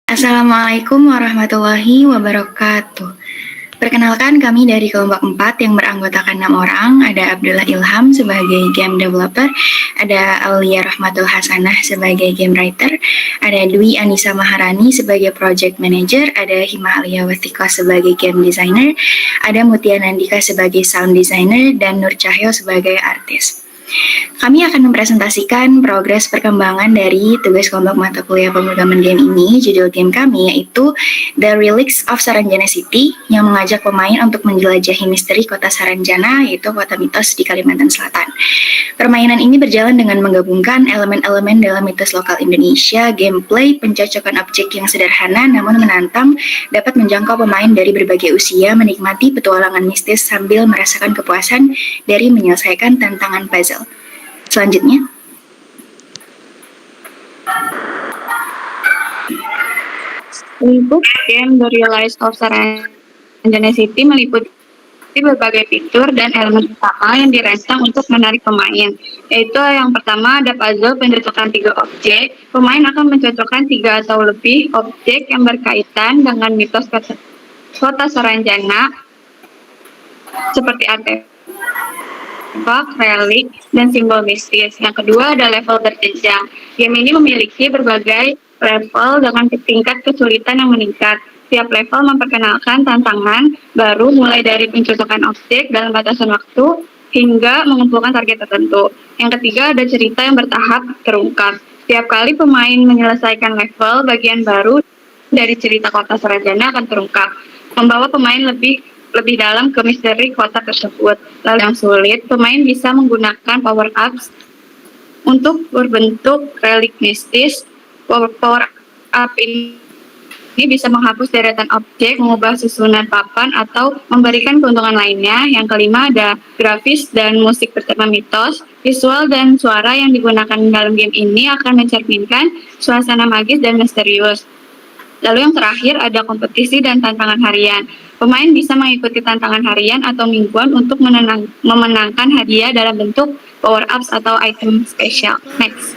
Assalamualaikum warahmatullahi wabarakatuh. Perkenalkan, kami dari kelompok 4 yang beranggotakan 6 orang. Ada Abdullah Ilham sebagai game developer, ada Aulia Rahmatul Hasanah sebagai game writer, ada Dwi Anissa Maharani sebagai project manager, ada Hima Alia Watika sebagai game designer, ada Mutia Nandika sebagai sound designer, dan Nur Cahyo sebagai artis. Kami akan mempresentasikan progres perkembangan dari tugas kelompok mata kuliah pemrograman game ini. Judul game kami yaitu The Relics of Saranjana City yang mengajak pemain untuk menjelajahi misteri kota Saranjana, yaitu kota mitos di Kalimantan Selatan. Permainan ini berjalan dengan menggabungkan elemen-elemen dalam mitos lokal Indonesia, gameplay, pencocokan objek yang sederhana namun menantang, dapat menjangkau pemain dari berbagai usia, menikmati petualangan mistis sambil merasakan kepuasan dari menyelesaikan tantangan puzzle. Selanjutnya, untuk game The Relics of Saranjana City meliputi berbagai fitur dan elemen utama yang dirancang untuk menarik pemain, yaitu yang pertama ada puzzle pencocokan 3 objek. Pemain akan mencocokkan 3 atau lebih objek yang berkaitan dengan mitos kota Saranjana seperti artefak, relik, dan simbol mistis. Yang kedua ada level berjenjang. Game ini memiliki berbagai level dengan tingkat kesulitan yang meningkat. Setiap level memperkenalkan tantangan baru mulai dari pencocokan objek dalam batasan waktu hingga mengumpulkan target tertentu. Yang ketiga ada cerita yang bertahap terungkap. Setiap kali pemain menyelesaikan level, bagian baru dari cerita kota Saranjana akan terungkap, membawa pemain lebih dalam ke misteri kota tersebut. Lalu yang sulit, pemain bisa menggunakan power ups untuk berbentuk relik mistis. Power up ini bisa menghapus deretan objek, mengubah susunan papan, atau memberikan keuntungan lainnya. Yang kelima ada grafis dan musik bertema mitos. Visual dan suara yang digunakan dalam game ini akan mencerminkan suasana magis dan misterius. Lalu yang terakhir ada kompetisi dan tantangan harian. Pemain bisa mengikuti tantangan harian atau mingguan untuk memenangkan hadiah dalam bentuk power ups atau item spesial. Next.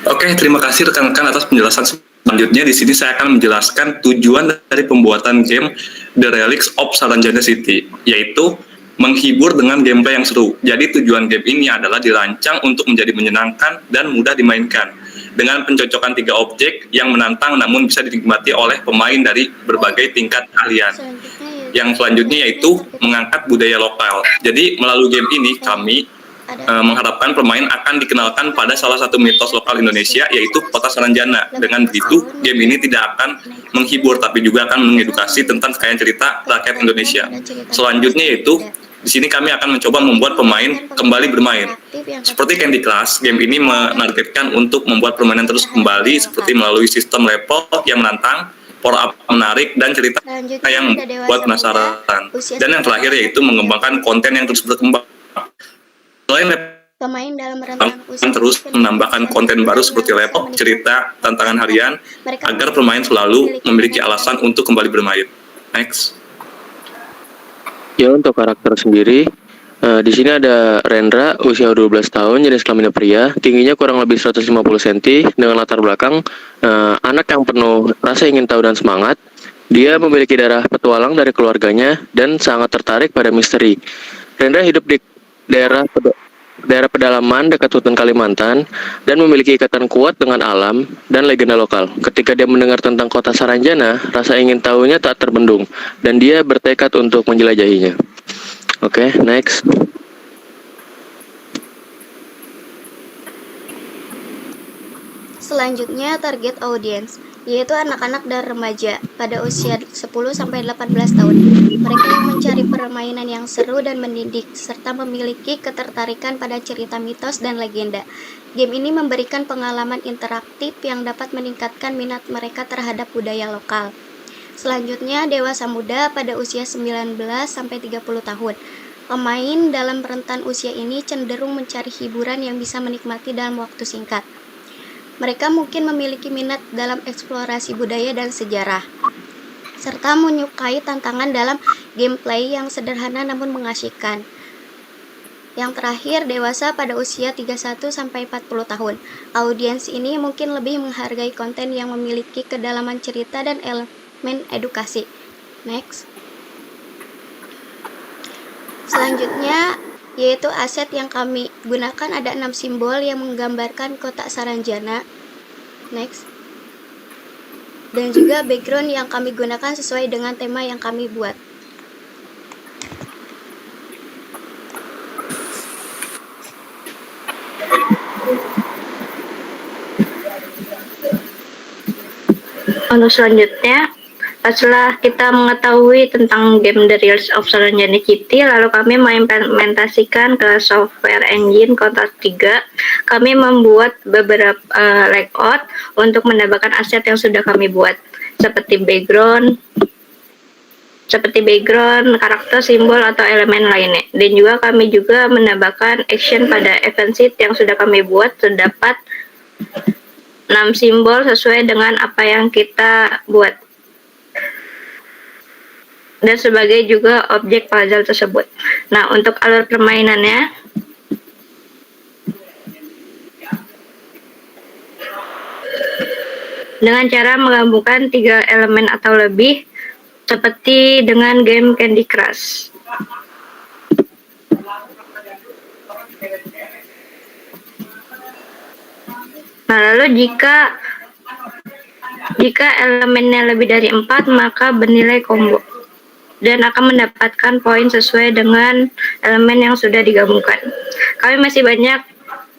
Oke, terima kasih rekan-rekan atas penjelasan selanjutnya. Di sini saya akan menjelaskan tujuan dari pembuatan game The Relics of Saranjana City, yaitu menghibur dengan gameplay yang seru. Jadi tujuan game ini adalah dirancang untuk menjadi menyenangkan dan mudah dimainkan dengan pencocokan 3 objek yang menantang namun bisa dinikmati oleh pemain dari berbagai tingkat keahlian. Yang selanjutnya yaitu mengangkat budaya lokal. Jadi melalui game ini kami mengharapkan pemain akan dikenalkan pada salah satu mitos lokal Indonesia, yaitu kota Saranjana. Dengan begitu, game ini tidak akan menghibur tapi juga akan mengedukasi tentang kekayaan cerita rakyat Indonesia. Selanjutnya yaitu di sini kami akan mencoba membuat pemain kembali bermain. Seperti Candy Crush, game ini menargetkan untuk membuat permainan terus kembali seperti melalui sistem level yang menantang, power up menarik, dan cerita yang membuat penasaran. Dan yang terakhir yaitu mengembangkan konten yang terus berkembang. Selain pemain dalam rentang usia terus menambahkan konten baru seperti level, cerita, tantangan harian, agar pemain selalu memiliki alasan untuk kembali bermain. Next. Ya, untuk karakter sendiri, di sini ada Rendra, usia 12 tahun, jenis kelamin pria, tingginya kurang lebih 150 cm, dengan latar belakang anak yang penuh rasa ingin tahu dan semangat. Dia memiliki darah petualang dari keluarganya dan sangat tertarik pada misteri. Rendra hidup di daerah pedalaman dekat hutan Kalimantan dan memiliki ikatan kuat dengan alam dan legenda lokal. Ketika dia mendengar tentang kota Saranjana, rasa ingin tahunya tak terbendung dan dia bertekad untuk menjelajahinya. Oke, next. Selanjutnya target audience, yaitu anak-anak dan remaja pada usia 10-18 tahun. Mereka yang mencari permainan yang seru dan mendidik, serta memiliki ketertarikan pada cerita mitos dan legenda. Game ini memberikan pengalaman interaktif yang dapat meningkatkan minat mereka terhadap budaya lokal. Selanjutnya, dewasa muda pada usia 19-30 tahun. Pemain dalam rentan usia ini cenderung mencari hiburan yang bisa menikmati dalam waktu singkat. Mereka mungkin memiliki minat dalam eksplorasi budaya dan sejarah, serta menyukai tantangan dalam gameplay yang sederhana namun mengasihkan. Yang terakhir, dewasa pada usia 31 sampai 40 tahun. Audiens ini mungkin lebih menghargai konten yang memiliki kedalaman cerita dan elemen edukasi. Next. Selanjutnya, yaitu aset yang kami gunakan ada 6 simbol yang menggambarkan kotak saranjana. Next. Dan juga background yang kami gunakan sesuai dengan tema yang kami buat. Untuk selanjutnya, setelah kita mengetahui tentang game The Reels of Saranjana City, lalu kami mengimplementasikan ke software engine Kontras 3. Kami membuat beberapa layout untuk menambahkan aset yang sudah kami buat, seperti background, karakter, simbol, atau elemen lainnya. Dan juga kami juga menambahkan action pada event sheet yang sudah kami buat, terdapat 6 simbol sesuai dengan apa yang kita buat. Dan sebagai juga objek puzzle tersebut. Nah, untuk alur permainannya, dengan cara menggabungkan 3 elemen atau lebih, seperti dengan game Candy Crush. Nah, lalu jika elemennya lebih dari 4, maka bernilai combo dan akan mendapatkan poin sesuai dengan elemen yang sudah digabungkan. Kami masih banyak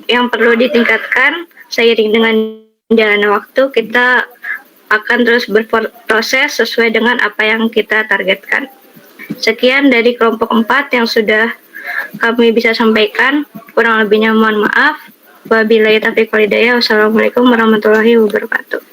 yang perlu ditingkatkan. Seiring dengan jalannya waktu, kita akan terus berproses sesuai dengan apa yang kita targetkan. Sekian dari kelompok 4 yang sudah kami bisa sampaikan. Kurang lebihnya mohon maaf. Wabillahi taufiq wal hidayah. Wassalamualaikum warahmatullahi wabarakatuh.